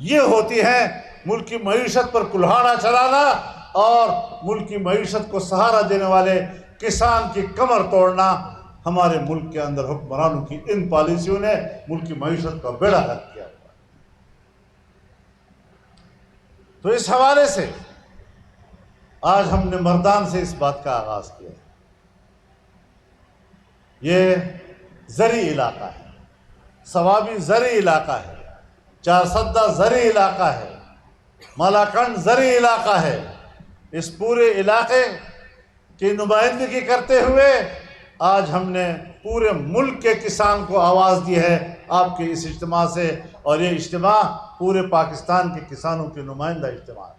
یہ ہوتی ہے ملک کی معیشت پر کلہاڑا چلانا اور ملک کی معیشت کو سہارا دینے والے کسان کی کمر توڑنا۔ ہمارے ملک کے اندر حکمرانوں کی ان پالیسیوں نے ملک کی معیشت کا بیڑا غرق کیا۔ تو اس حوالے سے آج ہم نے مردان سے اس بات کا آغاز کیا۔ یہ زرعی علاقہ ہے، سوابی زرعی علاقہ ہے، چارسدہ زرعی علاقہ ہے، مالاکنڈ زرعی علاقہ ہے۔ اس پورے علاقے کی نمائندگی کرتے ہوئے آج ہم نے پورے ملک کے کسان کو آواز دی ہے آپ کے اس اجتماع سے، اور یہ اجتماع پورے پاکستان کے کسانوں کے نمائندہ اجتماع ہے۔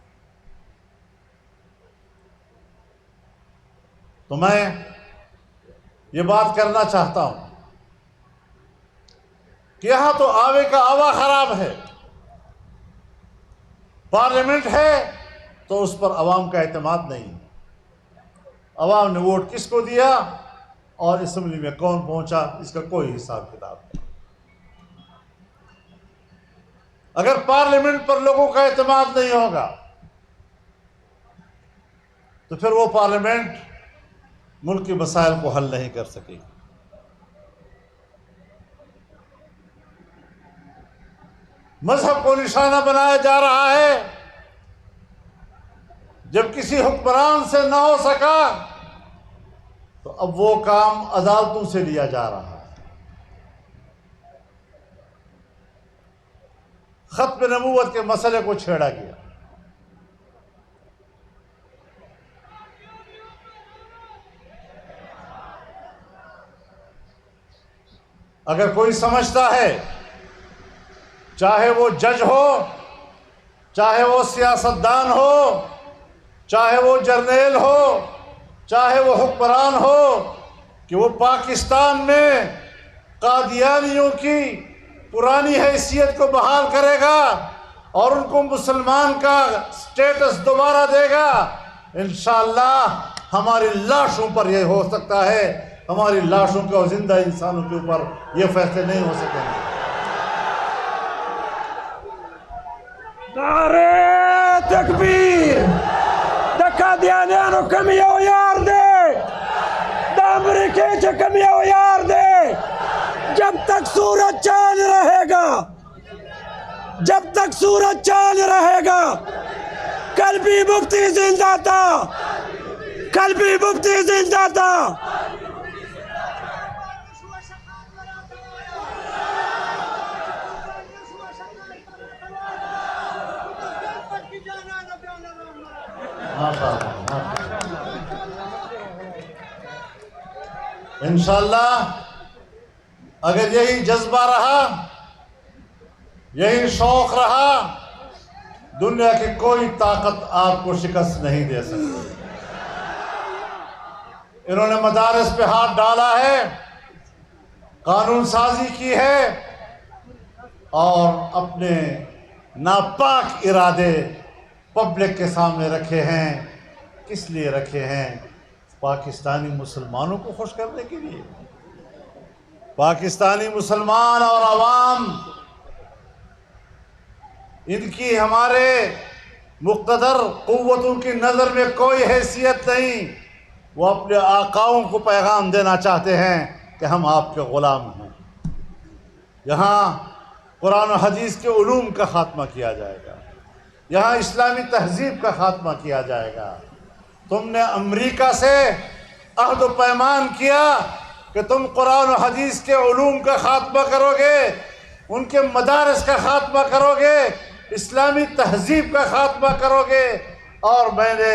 تو میں یہ بات کرنا چاہتا ہوں کہ یہاں تو آوے کا آوا خراب ہے، پارلیمنٹ ہے تو اس پر عوام کا اعتماد نہیں، عوام نے ووٹ کس کو دیا اور اسمبلی میں کون پہنچا اس کا کوئی حساب کتاب نہیں۔ اگر پارلیمنٹ پر لوگوں کا اعتماد نہیں ہوگا تو پھر وہ پارلیمنٹ ملک کے مسائل کو حل نہیں کر سکے گی۔ مذہب کو نشانہ بنایا جا رہا ہے، جب کسی حکمران سے نہ ہو سکا تو اب وہ کام عدالتوں سے لیا جا رہا ہے۔ ختم نبوت کے مسئلے کو چھیڑا گیا۔ اگر کوئی سمجھتا ہے چاہے وہ جج ہو، چاہے وہ سیاستدان ہو، چاہے وہ جرنیل ہو، چاہے وہ حکمران ہو، کہ وہ پاکستان میں قادیانیوں کی پرانی حیثیت کو بحال کرے گا اور ان کو مسلمان کا سٹیٹس دوبارہ دے گا، انشاءاللہ ہماری لاشوں پر یہ ہو سکتا ہے، ہماری لاشوں کے اور زندہ انسانوں کے اوپر یہ فیصلے نہیں ہو سکیں گے۔ نعرہ تکبیر! دا قادیانیانو کم یو یار دے، دا امریکی چا کم یو یار دے، جب تک سورج چاند رہے گا، جب تک سورج چاند رہے گا، کل بھی مفتی زندہ تھا، کل بھی مفتی زندہ تھا۔ انشاءاللہ اگر یہی جذبہ رہا، یہی شوق رہا، دنیا کی کوئی طاقت آپ کو شکست نہیں دے سکتی۔ انہوں نے مدارس پہ ہاتھ ڈالا ہے، قانون سازی کی ہے اور اپنے ناپاک ارادے پبلک کے سامنے رکھے ہیں۔ کس لیے رکھے ہیں؟ پاکستانی مسلمانوں کو خوش کرنے کے لیے۔ پاکستانی مسلمان اور عوام، ان کی ہمارے مقتدر قوتوں کی نظر میں کوئی حیثیت نہیں۔ وہ اپنے آقاؤں کو پیغام دینا چاہتے ہیں کہ ہم آپ کے غلام ہیں۔ یہاں قرآن و حدیث کے علوم کا خاتمہ کیا جائے گا، یہاں اسلامی تہذیب کا خاتمہ کیا جائے گا۔ تم نے امریکہ سے عہد و پیمان کیا کہ تم قرآن و حدیث کے علوم کا خاتمہ کرو گے، ان کے مدارس کا خاتمہ کرو گے، اسلامی تہذیب کا خاتمہ کرو گے، اور میں نے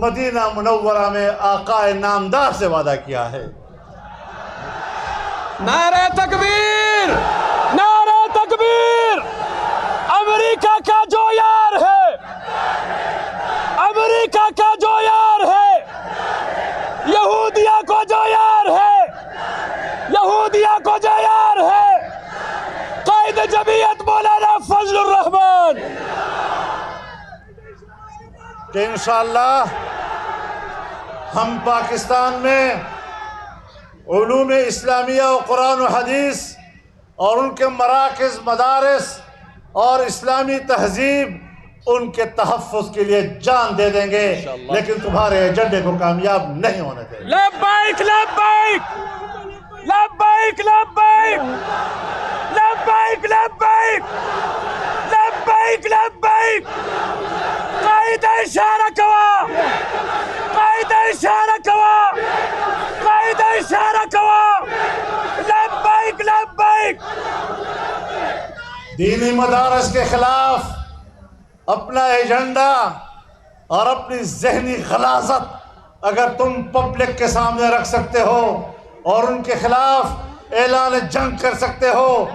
مدینہ منورہ میں آقا نامدار سے وعدہ کیا ہے۔ نعرہ تکبیر! نعرہ تکبیر! امریکہ کا جو یار ہے، امریکہ کا جو یار ہے، یہودیہ کو جو یار ہے، یہودیہ کو جو یار ہے، قائد جمعیت مولانا فضل الرحمان، کہ انشاءاللہ ہم پاکستان میں علوم اسلامیہ و قرآن و حدیث اور ان کے مراکز، مدارس اور اسلامی تہذیب ان کے تحفظ کے لیے جان دے دیں گے، لیکن تمہارے ایجنڈے کو کامیاب نہیں ہونے دیں گے۔ لبیک لبیک لبیک لبیک لبیک لبیک لبیک لبیک قائد اشارہ کوا قائد اشارہ کوا قائد اشارہ کوا لبیک لبیک۔ دینی مدارس کے خلاف اپنا ایجنڈا اور اپنی ذہنی غلاظت اگر تم پبلک کے سامنے رکھ سکتے ہو اور ان کے خلاف اعلان جنگ کر سکتے ہو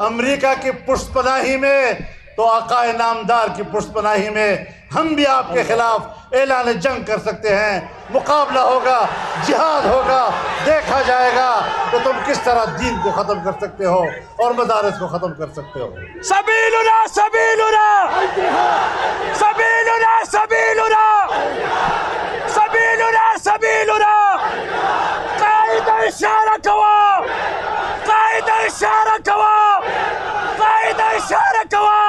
امریکہ کی پشت پناہی میں، تو آقا نامدار کی پشت پناہی میں ہم بھی آپ کے خلاف اعلان جنگ کر سکتے ہیں۔ مقابلہ ہوگا، جہاد ہوگا، دیکھا جائے گا کہ تم کس طرح دین کو ختم کر سکتے ہو اور مدارس کو ختم کر سکتے ہو۔ سبیلنا سبیلنا سبیلنا سبیلنا سبیلنا سبیلنا قائد اشارہ کوا قائد اشارہ کوا قائد اشارہ کوا۔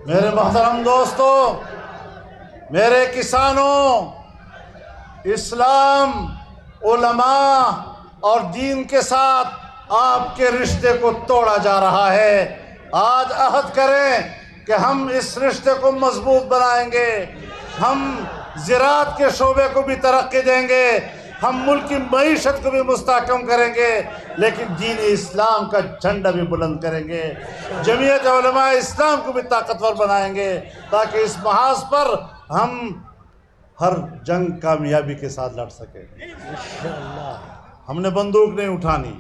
میرے محترم دوستو، میرے کسانوں، اسلام، علماء اور دین کے ساتھ آپ کے رشتے کو توڑا جا رہا ہے۔ آج عہد کریں کہ ہم اس رشتے کو مضبوط بنائیں گے، ہم زراعت کے شعبے کو بھی ترقی دیں گے، ہم ملک کی معیشت کو بھی مستحکم کریں گے، لیکن دین اسلام کا جھنڈا بھی بلند کریں گے، جمعیت علماء اسلام کو بھی طاقتور بنائیں گے، تاکہ اس محاذ پر ہم ہر جنگ کامیابی کے ساتھ لڑ سکیں۔ ہم نے بندوق نہیں اٹھانی،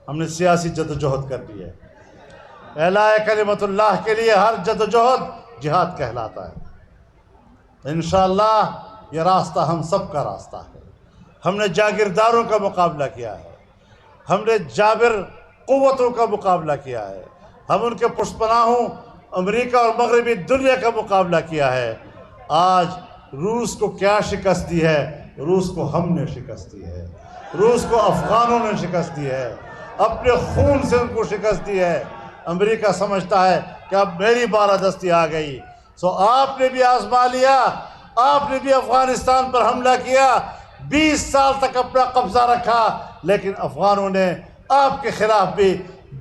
ہم نے سیاسی جدوجہد کر لی ہے۔ اعلاء کلمت اللہ کے لیے ہر جدوجہد جہاد کہلاتا ہے۔ انشاءاللہ یہ راستہ ہم سب کا راستہ ہے۔ ہم نے جاگیرداروں کا مقابلہ کیا ہے، ہم نے جابر قوتوں کا مقابلہ کیا ہے، ہم ان کے پشت پناہوں امریکہ اور مغربی دنیا کا مقابلہ کیا ہے۔ آج روس کو کیا شکست دی ہے؟ روس کو ہم نے شکست دی ہے، روس کو افغانوں نے شکست دی ہے، اپنے خون سے ان کو شکست دی ہے۔ امریکہ سمجھتا ہے کہ اب میری بالادستی آ گئی، سو آپ نے بھی آزما لیا، آپ نے بھی افغانستان پر حملہ کیا، 20 سال تک اپنا قبضہ رکھا، لیکن افغانوں نے آپ کے خلاف بھی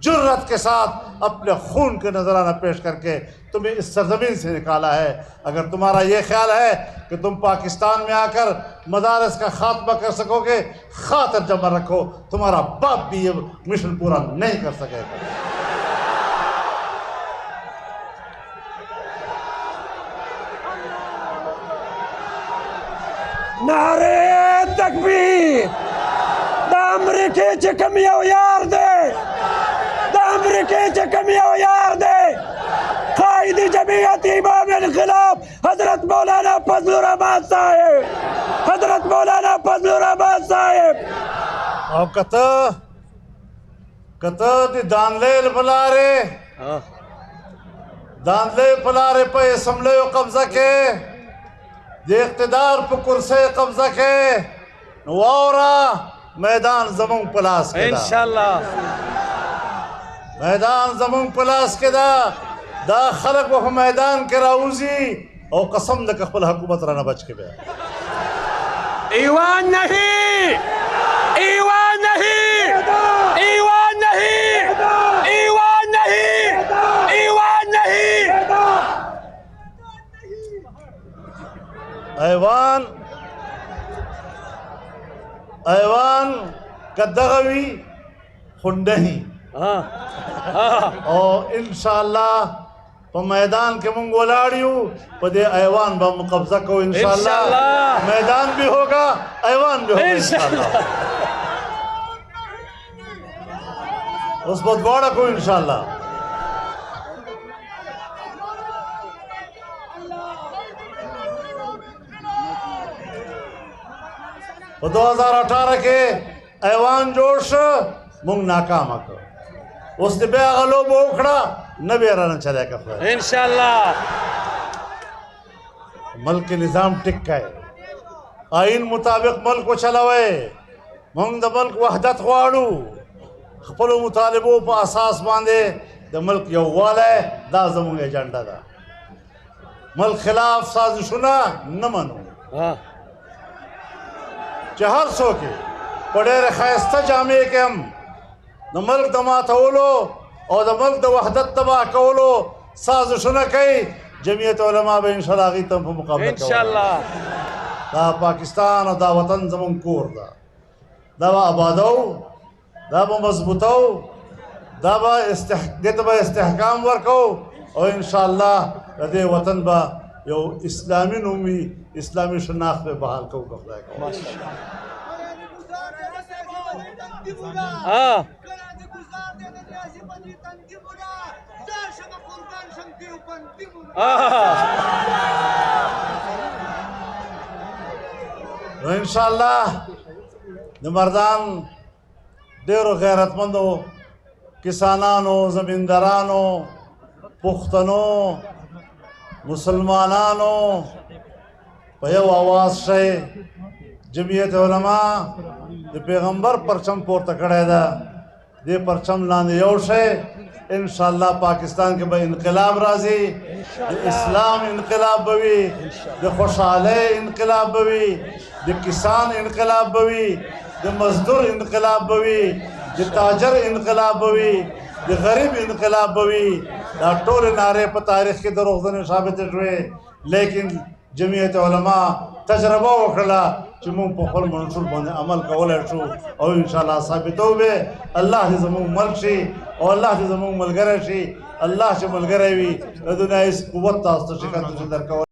جرت کے ساتھ اپنے خون کے نذرانہ پیش کر کے تمہیں اس سرزمین سے نکالا ہے۔ اگر تمہارا یہ خیال ہے کہ تم پاکستان میں آ کر مدارس کا خاتمہ کر سکو گے، خاطر جمع رکھو، تمہارا باپ بھی یہ مشن پورا نہیں کر سکے گا۔ نعرے تکبیر دا امریکی چه کمیو یار دے دا امریکی چه کمیو یار دے قائد جمعیت امام انقلاب حضرت مولانا فضل الرحمان صاحب حضرت مولانا فضل الرحمان صاحب۔ اور کتا دی دانلیل بلارے دانلیل بلارے پہ اسمبلی و قبضہ کے دی اقتدار پہ کرسے قبضہ کے نوارا میدان زمون پلاس کے دا انشاءاللہ میدان زمون پلاس کے دا خلق وہ میدان کے راوزی اور قسم دے خپل حکومت رانا بچ کے بیا۔ ایوان نہیں ایوان نہیں ایوان نہیں ایوان نہیں ایوان نہیں۔ ایوان کا دغوی خود نہیں، اور انشاءاللہ پا میدان کے منگو لاڑیو پا دے ایوان با مقبضہ کو انشاءاللہ میدان بھی ہوگا، ایوان بھی ہوگا انشاءاللہ، اس بہت گوڑا کو انشاءاللہ۔ وہ 2018 کے ایوان جوش مونگ ناکام آکا اس نے بے اغلو بو اکھڑا نبی رانا چلے کا فرد انشاءاللہ ملک نظام ٹک ہے، آئین مطابق ملک کو چلاوے، مونگ دا ملک وحدت خوارو، خپلو مطالبو په اساس باندې د ملک یووالی دا زموږ ایجنډا ده. ملک خلاف سازشونه نه منو چې هر څوک یې په ډېرې ښایسته جامې کې هم د ملک د ماتولو او د ملک د وحدت تباه کولو سازشونه کوي. جمعیت علما به انشاءالله هغوی ته په مقابله انشاءالله دا پاکستان او دا وطن زموږ کور ده. دا به آبادو، دا به مضبوطو، دې ته به استحکام ورکو او انشاءالله د دې وطن به یو اسلامي نوم وي، اسلامي شناخت به بحال کوو که خدای کوي. نو انشاءالله د مردان ډېرو غیرتمندو کسانانو، زمیندارانو، پښتنو، مسلمانانو په یو آواز شئ. جمعیت علما د پیغمبر پرچم پورته کړی ده، دې پرچم لاندې یو شئ. انشاءالله پاکستان کې به انقلاب راځي، د اسلام انقلاب به وي، د خوشحالۍ انقلاب به وي، د کسان انقلاب به وي، د مزدور انقلاب به وي، د تاجر انقلاب به وي، د غریب انقلاب به وي. دا ټولې نارې په تاریخ کې دروغجنې ثابتې شوې، لیکن جمعیت علما تجربه وکړله چې موږ په خپل منشور باندې عمل کولی شو او انشاءالله ثابتو به. الله دې زموږ ملک شي او الله دې زموږ ملګری شي. الله چې ملګری وي د دنیا هېڅ قوت تاسو ته شکست نشي درکولی.